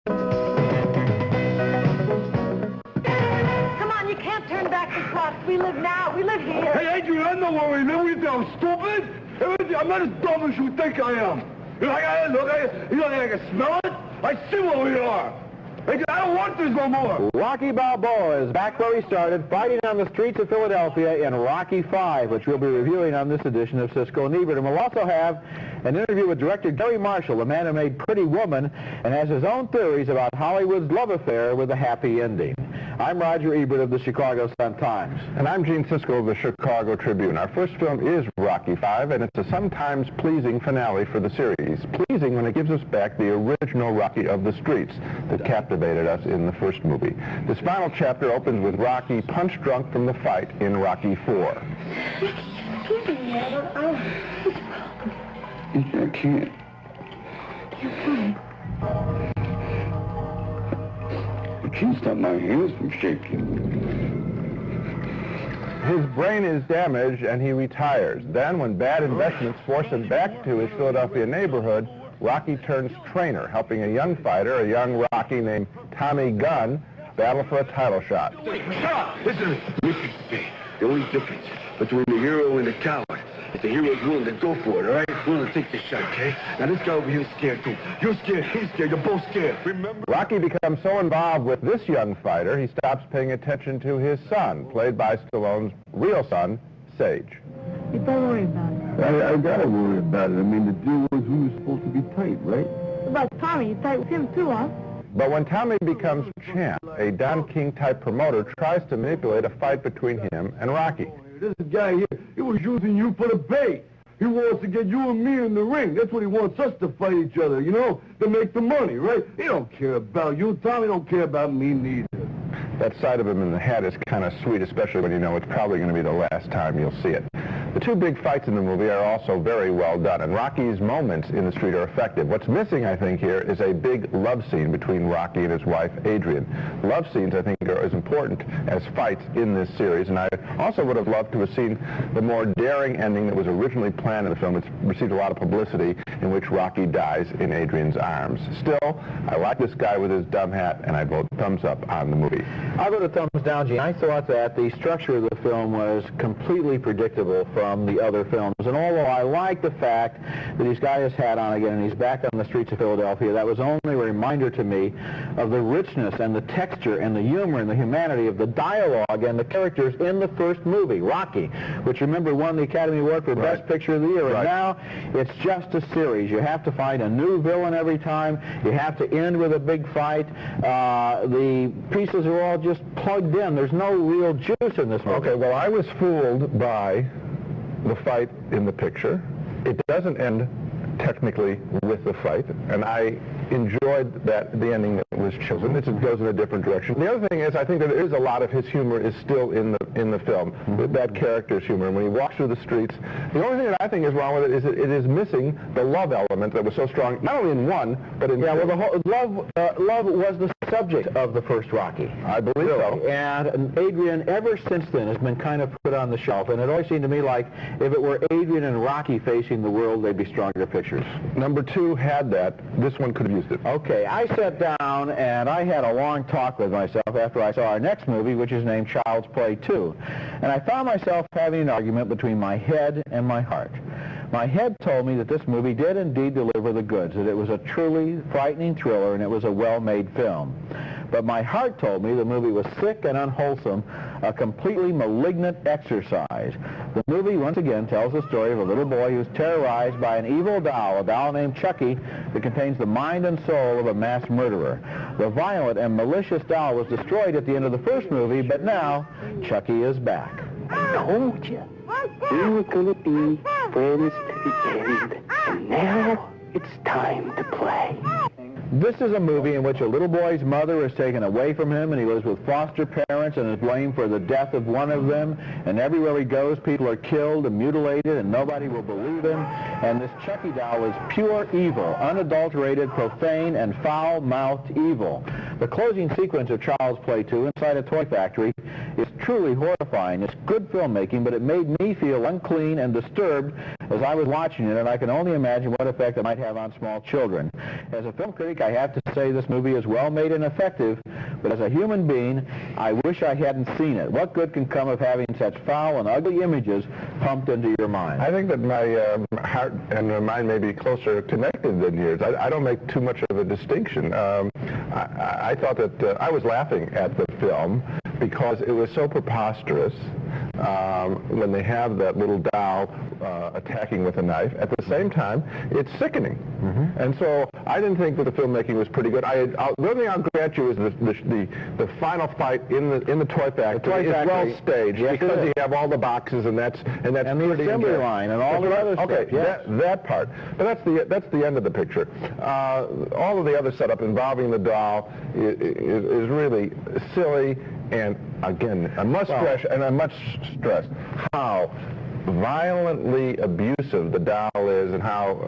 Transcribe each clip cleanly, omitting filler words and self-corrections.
Come on, you can't turn back the clock. We live now. We live here. Hey, Adrian, I know where we live. What do you think, I'm stupid? I'm not as dumb as you think I am. You know, I can smell it? I see where we are. I don't want this no more. Rocky Balboa is back where he started, fighting on the streets of Philadelphia in Rocky V, which we'll be reviewing on this edition of Siskel and Ebert. And we'll also have an interview with director Gary Marshall, the man who made Pretty Woman, and has his own theories about Hollywood's love affair with a happy ending. I'm Roger Ebert of the Chicago Sun-Times. And I'm Gene Siskel of the Chicago Tribune. Our first film is Rocky V, and it's a sometimes pleasing finale for the series. Pleasing when it gives us back the original Rocky of the streets that captivated us in the first movie. This final chapter opens with Rocky punch-drunk from the fight in Rocky IV. I can't. You're fine. I can't stop my hands from shaking. His brain is damaged and he retires. Then, when bad investments force him back to his Philadelphia neighborhood, Rocky turns trainer, helping a young fighter, a young Rocky named Tommy Gunn, battle for a title shot. Shut up! Listen, the only difference between the hero and the coward is the hero's willing to go for it, all right? Willing to take the shot, okay? Now this guy over here is scared too. You're scared, he's scared, you're both scared. Remember? Rocky becomes so involved with this young fighter, he stops paying attention to his son, played by Stallone's real son, Sage. You don't worry about it. I gotta worry about it. I mean, the deal was we were supposed to be tight, right? But Tommy, you're tight with him too, huh? But when Tommy becomes champ, a Don King-type promoter tries to manipulate a fight between him and Rocky. This guy here, he was using you for the bait. He wants to get you and me in the ring. That's what he wants us to fight each other, you know, to make the money, right? He don't care about you, Tommy don't care about me neither. That side of him in the hat is kind of sweet, especially when you know it's probably going to be the last time you'll see it. The two big fights in the movie are also very well done, and Rocky's moments in the street are effective. What's missing, I think, here is a big love scene between Rocky and his wife, Adrian. Love scenes, I think, are as important as fights in this series, and I also would have loved to have seen the more daring ending that was originally planned in the film. It's received a lot of publicity, in which Rocky dies in Adrian's arms. Still, I like this guy with his dumb hat, and I vote thumbs up on the movie. I vote a thumbs down, Gene. I thought that the structure of the film was completely predictable from the other films. And although I like the fact that he's got his hat on again and he's back on the streets of Philadelphia, that was only a reminder to me of the richness and the texture and the humor and the humanity of the dialogue and the characters in the first movie, Rocky, which, remember, won the Academy Award for Best Picture of the Year. And now it's just a series. You have to find a new villain every time. You have to end with a big fight. The pieces are all just plugged in. There's no real juice in this movie. Okay, well, I was fooled by the fight in the picture. It doesn't end technically with the fight, and I enjoyed that the ending that was chosen. It goes in a different direction. The other thing is, I think that there is a lot of his humor is still in the film, that character's humor. And when he walks through the streets, the only thing that I think is wrong with it is that it is missing the love element that was so strong, not only in one, but in two. Well, the whole love was the subject of the first Rocky. I believe so. And Adrian, ever since then, has been kind of put on the shelf. And it always seemed to me like if it were Adrian and Rocky facing the world, they'd be stronger pictures. Number two had that. This one could have used it. Okay, I sat down and I had a long talk with myself after I saw our next movie, which is named Child's Play 2. And I found myself having an argument between my head and my heart. My head told me that this movie did indeed deliver the goods, that it was a truly frightening thriller and it was a well-made film. But my heart told me the movie was sick and unwholesome, a completely malignant exercise. The movie, once again, tells the story of a little boy who's terrorized by an evil doll, a doll named Chucky, that contains the mind and soul of a mass murderer. The violent and malicious doll was destroyed at the end of the first movie, but now Chucky is back. Told you. We were gonna be friends to the end, and now it's time to play. This is a movie in which a little boy's mother is taken away from him, and he lives with foster parents and is blamed for the death of one of them. And everywhere he goes, people are killed and mutilated, and nobody will believe him. And this Chucky doll is pure evil, unadulterated, profane, and foul-mouthed evil. The closing sequence of Child's Play 2 inside a toy factory It's truly horrifying. It's good filmmaking, but it made me feel unclean and disturbed as I was watching it, and I can only imagine what effect it might have on small children. As a film critic, I have to say this movie is well made and effective, but as a human being, I wish I hadn't seen it. What good can come of having such foul and ugly images pumped into your mind? I think that my heart and my mind may be closer connected than yours. I don't make too much of a distinction. I thought that I was laughing at the film because it was so preposterous when they have that little doll attacking with a knife. At the same time, it's sickening. And so I didn't think that the filmmaking was pretty good. The only thing I'll grant you is the final fight in the toy factory is well staged, because you have all the boxes and that's and the assembly line and all the other stuff. Okay, yes. that part. But that's the end of the picture. All of the other setup involving the doll is really silly, and again, I must stress how violently abusive the doll is, and how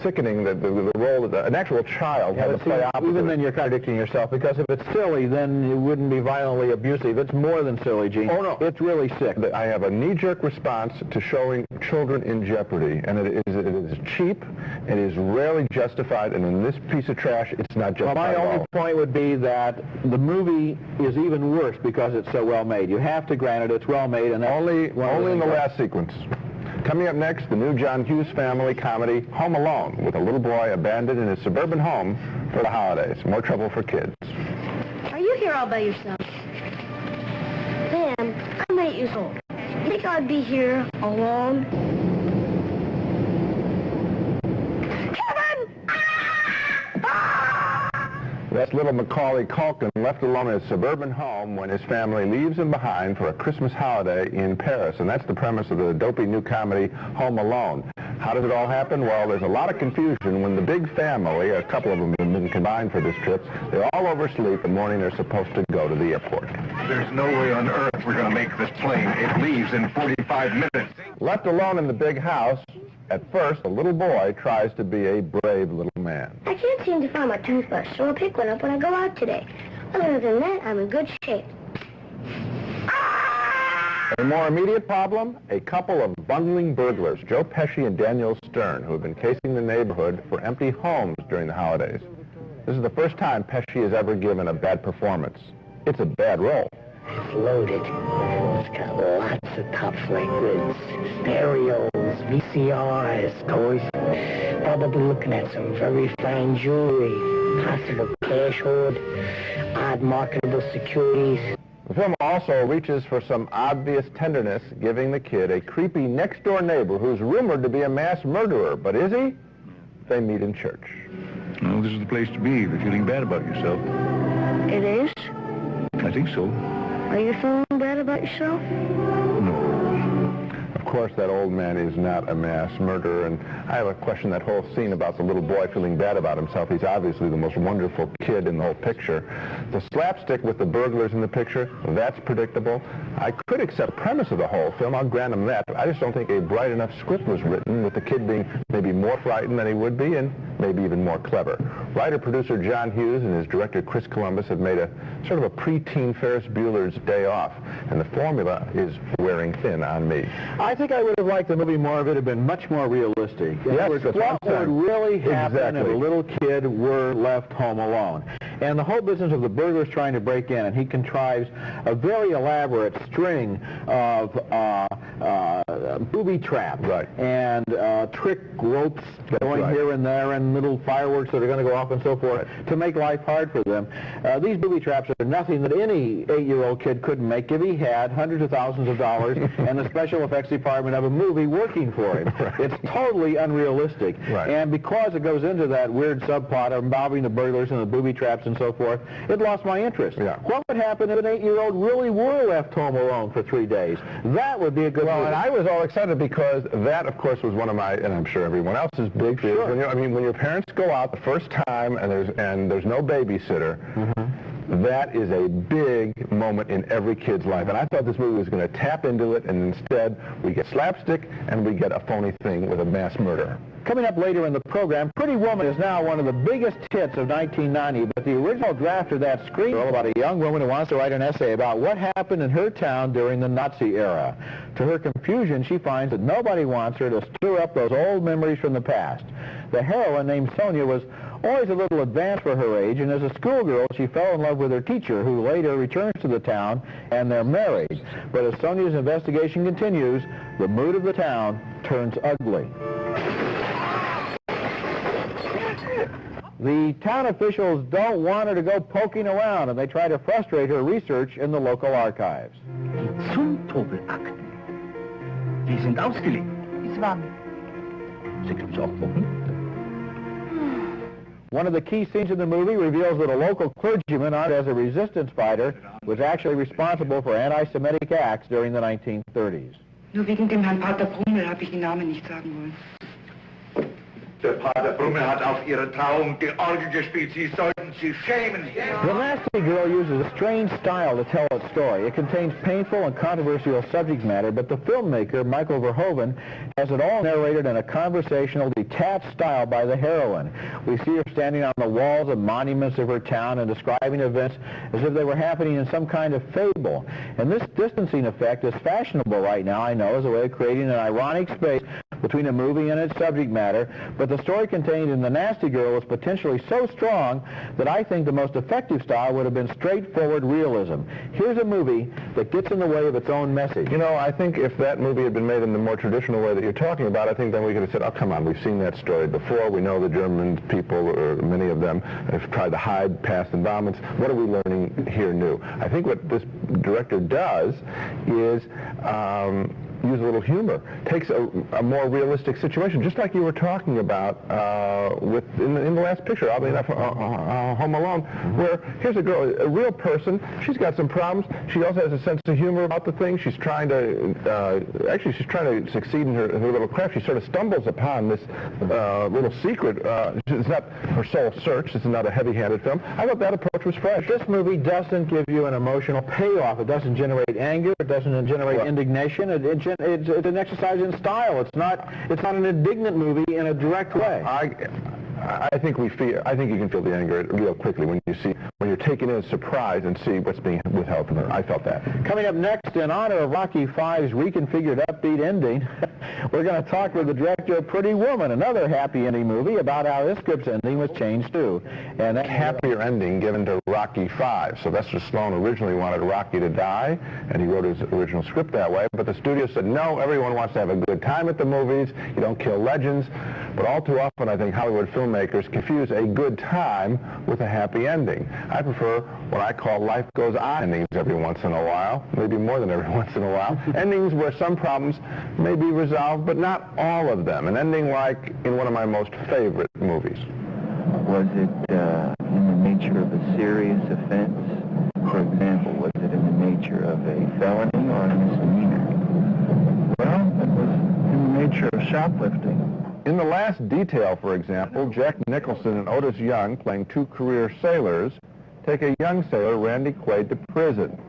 sickening that the role that an actual child had to play opposite. Even then you're contradicting yourself, because if it's silly, then it wouldn't be violently abusive. It's more than silly, Gene. Oh, no. It's really sick. I have a knee-jerk response to showing children in jeopardy, and it is cheap, it is rarely justified, and in this piece of trash, it's not justified. Well, my only point would be that the movie is even worse because it's so well made. You have to grant it, it's well made, and only in the last sequence. Coming up next, the new John Hughes family comedy, Home Alone, with a little boy abandoned in his suburban home for the holidays. More trouble for kids. Are you here all by yourself? Sam, I'm 8 years old. You think I'd be here alone? Kevin! That's little Macaulay Culkin left alone in his suburban home when his family leaves him behind for a Christmas holiday in Paris. And that's the premise of the dopey new comedy, Home Alone. How does it all happen? Well, there's a lot of confusion when the big family, a couple of them have been combined for this trip, they're all oversleep the morning they're supposed to go to the airport. There's no way on earth we're going to make this plane. It leaves in 45 minutes. Left alone in the big house, at first, the little boy tries to be a brave little man. I can't seem to find my toothbrush, so I'll pick one up when I go out today. Other than that, I'm in good shape. A more immediate problem, a couple of bungling burglars, Joe Pesci and Daniel Stern, who have been casing the neighborhood for empty homes during the holidays. This is the first time Pesci has ever given a bad performance. It's a bad role. It's loaded. It's got lots of top-flight goods, stereos, VCRs, toys. Probably looking at some very fine jewelry, possible cash hoard, odd marketable securities. The film also reaches for some obvious tenderness, giving the kid a creepy next-door neighbor who's rumored to be a mass murderer. But is he? They meet in church. Well, this is the place to be if you're feeling bad about yourself. It is? I think so. Are you feeling bad about yourself? Of course, that old man is not a mass murderer, and I have a question, that whole scene about the little boy feeling bad about himself. He's obviously the most wonderful kid in the whole picture. The slapstick with the burglars in the picture, that's predictable. I could accept the premise of the whole film, I'll grant him that, but I just don't think a bright enough script was written with the kid being maybe more frightened than he would be, and maybe even more clever. Writer-producer John Hughes and his director Chris Columbus have made a sort of a preteen Ferris Bueller's Day Off, and the formula is wearing thin on me. I think I would have liked the movie more if it had been much more realistic. Yes, what would really happen if a little kid were left home alone? And the whole business of the burglars trying to break in, and he contrives a very elaborate string of booby traps and trick ropes going here and there, and little fireworks that are going to go off and so forth to make life hard for them. These booby traps are nothing that any 8-year-old kid couldn't make if he had hundreds of thousands of dollars and the special effects department of a movie working for him. It's totally unrealistic. And because it goes into that weird subplot involving the burglars and the booby traps and so forth, it lost my interest. What would happen if an 8-year-old really were left home alone for 3 days? That would be a good movie. And I was all excited because that, of course, was one of my, and I'm sure everyone else's big fears. When when your parents go out the first time and there's no babysitter, That is a big moment in every kid's life, and I thought this movie was going to tap into it, and instead we get slapstick and we get a phony thing with a mass murder. Coming up later in the program, Pretty Woman is now one of the biggest hits of 1990, but the original draft of that screenplay about a young woman who wants to write an essay about what happened in her town during the Nazi era. To her confusion, she finds that nobody wants her to stir up those old memories from the past. The heroine, named Sonia, was always a little advanced for her age, and as a schoolgirl, she fell in love with her teacher, who later returns to the town, and they're married. But as Sonia's investigation continues, the mood of the town turns ugly. The town officials don't want her to go poking around, and they try to frustrate her research in the local archives. Die Zumtobelakten. Die sind ausgelegt. Bis wann? 6 bis 8 Wochen. One of the key scenes in the movie reveals that a local clergyman, out as a resistance fighter, was actually responsible for anti-Semitic acts during the 1930s. Nur wegen dem Herrn Pater Brummel habe ich den Namen nicht sagen wollen. Der Pater Brummel hat auf ihre Trauung die Orgel gespielt. Sie sollten sich schämen. The Nasty Girl uses a strange style to tell its story. It contains painful and controversial subject matter, but the filmmaker, Michael Verhoeven, has it all narrated in a conversational, detached style by the heroine. We see her standing on the walls of monuments of her town and describing events as if they were happening in some kind of fable. And this distancing effect is fashionable right now, I know, as a way of creating an ironic space between a movie and its subject matter, but the story contained in The Nasty Girl is potentially so strong that I think the most effective style would have been straightforward realism. Here's a movie that gets in the way of its own message. You know, I think if that movie had been made in the more traditional way that you're talking about, I think then we could have said, oh, come on, we've seen that story before. We know the German people, or many of them, have tried to hide past involvements. What are we learning here new? I think what this director does is use a little humor, takes a more realistic situation, just like you were talking about in the last picture, oddly enough, Home Alone, where here's a girl, a real person. She's got some problems. She also has a sense of humor about the thing. She's trying to, actually, she's trying to succeed in her little craft. She sort of stumbles upon this little secret. It's not her sole search. This is not a heavy-handed film. I thought that approach was fresh. This movie doesn't give you an emotional payoff. It doesn't generate anger. It doesn't generate indignation. It's an exercise in style. It's not an indignant movie in a direct way. I think you can feel the anger real quickly when you're taken in surprise and see what's being withheld from her. I felt that. Coming up next, in honor of Rocky V's reconfigured upbeat ending, we're going to talk with the director of Pretty Woman, another happy ending movie about how this script's ending was changed too. And that happier ending given to Rocky V. Sylvester Stallone originally wanted Rocky to die, and he wrote his original script that way, but the studio said, no, everyone wants to have a good time at the movies. You don't kill legends. But all too often, I think Hollywood filmmakers confuse a good time with a happy ending. I prefer what I call life goes on endings every once in a while, maybe more than every once in a while. Endings where some problems may be resolved, but not all of them. An ending like in one of my most favorite movies. Was it in the nature of a serious offense? For example, was it in the nature of a felony or a misdemeanor? Well, it was in the nature of shoplifting. In The Last Detail, for example, Jack Nicholson and Otis Young, playing two career sailors, take a young sailor, Randy Quaid, to prison.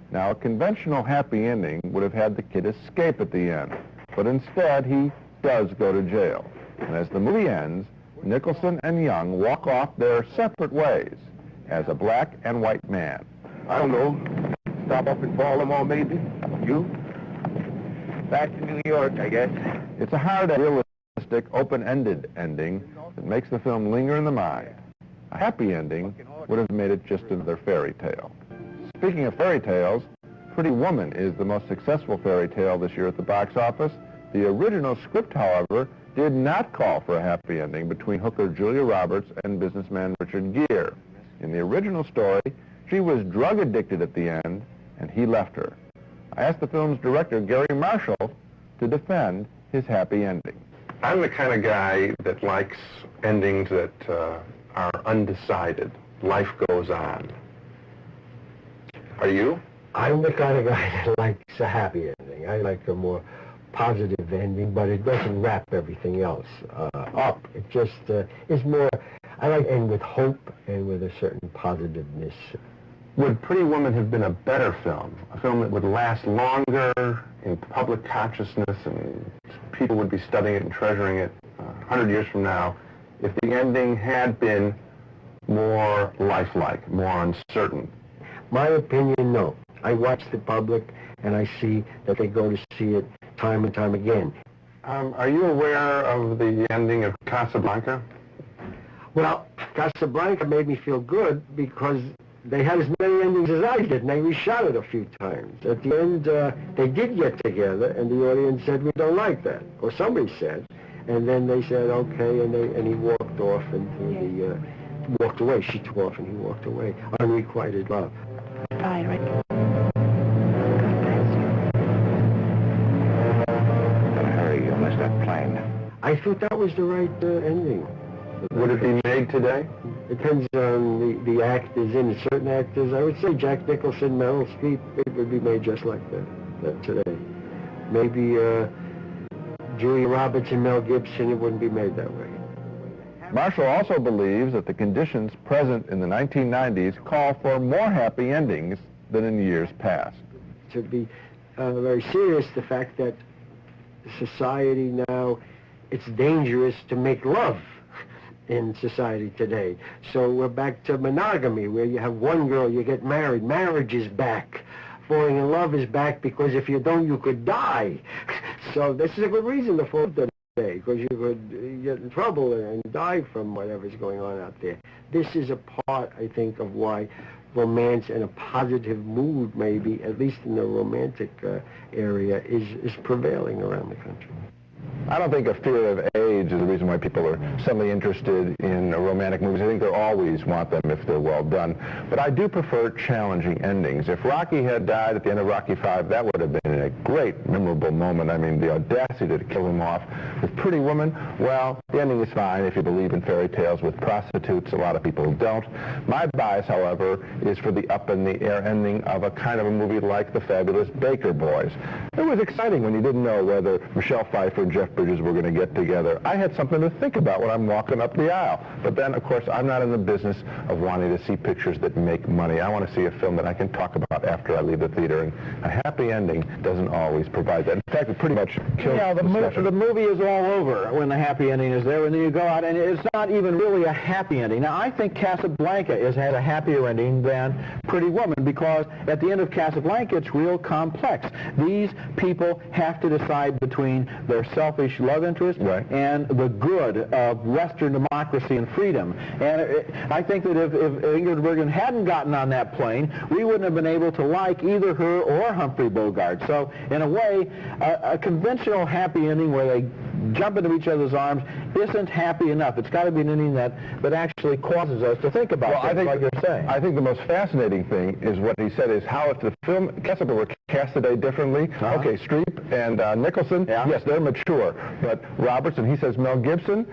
Now, a conventional happy ending would have had the kid escape at the end, but instead he does go to jail. And as the movie ends, Nicholson and Young walk off their separate ways as a black and white man. I don't know. Stop up in Baltimore, maybe? You? Back to New York, I guess. It's a hard, realistic, open-ended ending that makes the film linger in the mind. A happy ending would have made it just another fairy tale. Speaking of fairy tales, Pretty Woman is the most successful fairy tale this year at the box office. The original script, however, did not call for a happy ending between hooker Julia Roberts and businessman Richard Gere. In the original story, she was drug addicted at the end, and he left her. I asked the film's director, Gary Marshall, to defend his happy ending. I'm the kind of guy that likes endings that are undecided. Life goes on. Are you? I'm the kind of guy that likes a happy ending. I like a more positive ending, but it doesn't wrap everything else up. It just is more, I like to end with hope and with a certain positiveness Would Pretty Woman have been a better film? A film that would last longer in public consciousness and people would be studying it and treasuring it 100 years from now if the ending had been more lifelike, more uncertain? My opinion, no. I watch the public and I see that they go to see it time and time again. Are you aware of the ending of Casablanca? Well, Casablanca made me feel good because they had as many endings as I did, and they reshot it a few times. At the end, they did get together, and the audience said, we don't like that, or somebody said. And then they said, okay, and he walked off, and he walked away. She took off, and he walked away. Unrequited love. Bye, Rick. That plane. I thought that was the right ending. Would it be made today? Depends on the actors in it. Certain actors, I would say Jack Nicholson, Meryl Streep, it would be made just like that today. Maybe Julia Roberts and Mel Gibson, it wouldn't be made that way. Marshall also believes that the conditions present in the 1990s call for more happy endings than in years past. To be very serious, the fact that society now, it's dangerous to make love in society today. So we're back to monogamy, where you have one girl, you get married, marriage is back. Falling in love is back, because if you don't, you could die. So this is a good reason to fall today, because you could get in trouble and die from whatever's going on out there. This is a part, I think, of why romance and a positive mood, maybe, at least in the romantic area, is prevailing around the country. I don't think a fear of age is the reason why people are suddenly interested in romantic movies. I think they'll always want them if they're well done. But I do prefer challenging endings. If Rocky had died at the end of Rocky V, that would have been a great, memorable moment. I mean, the audacity to kill him off. With Pretty Woman, well, the ending is fine if you believe in fairy tales with prostitutes. A lot of people don't. My bias, however, is for the up-in-the-air ending of a kind of a movie like The Fabulous Baker Boys. It was exciting when you didn't know whether Michelle Pfeiffer and Jeff Bridges were going to get together. I had something to think about when I'm walking up the aisle. But then, of course, I'm not in the business of wanting to see pictures that make money. I want to see a film that I can talk about after I leave the theater, and a happy ending doesn't always provide that. In fact, it pretty much kills the movie is all over when the happy ending is there, and then you go out, and it's not even really a happy ending. Now, I think Casablanca has a happier ending than Pretty Woman, because at the end of Casablanca, it's real complex. These people have to decide between their selfish love interest and the good of Western democracy and freedom. And I think that if Ingrid Bergman hadn't gotten on that plane, we wouldn't have been able to like either her or Humphrey Bogart. So, in a way, a conventional happy ending where they jump into each other's arms isn't happy enough. It's got to be an ending that actually causes us to think about things, like you're saying. I think the most fascinating thing is what he said is how if the film Casablanca were cast today differently. Okay, Streep and Nicholson, yes, they're mature. But Robertson, he says Mel Gibson,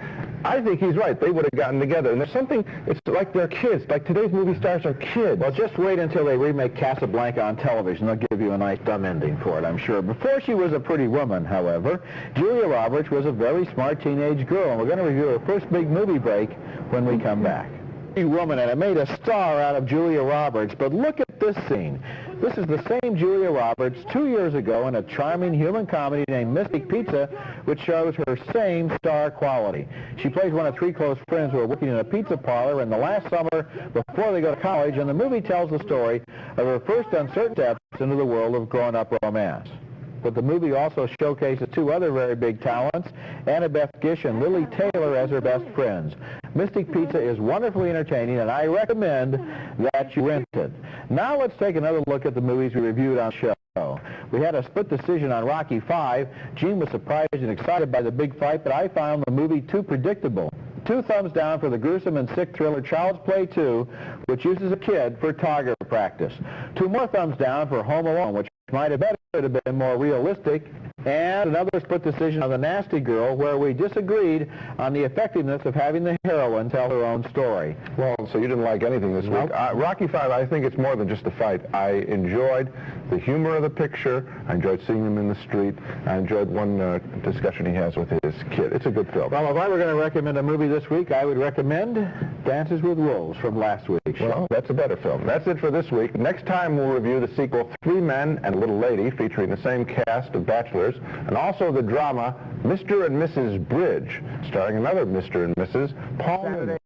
I think he's right. They would have gotten together. And there's something, it's like they're kids. Like today's movie stars are kids. Well, just wait until they remake Casablanca on television. They'll give you a nice dumb ending for it, I'm sure. Before she was a pretty woman, however, Julia Roberts was a very smart teenage girl. And we're going to review her first big movie break when we come back. Woman, and it made a star out of Julia Roberts. But look at this scene. This is the same Julia Roberts 2 years ago in a charming human comedy named Mystic Pizza, which shows her same star quality. She plays one of three close friends who are working in a pizza parlor in the last summer before they go to college, and the movie tells the story of her first uncertain steps into the world of grown-up romance. But the movie also showcases two other very big talents, Annabeth Gish and Lily Taylor, as her best friends. Mystic Pizza is wonderfully entertaining, and I recommend that you rent it. Now let's take another look at the movies we reviewed on the show. We had a split decision on Rocky V. Gene was surprised and excited by the big fight, but I found the movie too predictable. 2 thumbs down for the gruesome and sick thriller Child's Play 2, which uses a kid for target practice. 2 more thumbs down for Home Alone, which might have been more realistic. And another split decision on The Nasty Girl, where we disagreed on the effectiveness of having the heroine tell her own story. Well, so you didn't like anything this week. Rocky V, I think it's more than just a fight. I enjoyed the humor of the picture. I enjoyed seeing him in the street. I enjoyed one discussion he has with his kid. It's a good film. Well, if I were going to recommend a movie this week, I would recommend Dances with Wolves from last week's show. Well, that's a better film. That's it for this week. Next time we'll review the sequel Three Men and a Little Lady, featuring the same cast of bachelors, and also the drama Mr. and Mrs. Bridge, starring another Mr. and Mrs. Paul.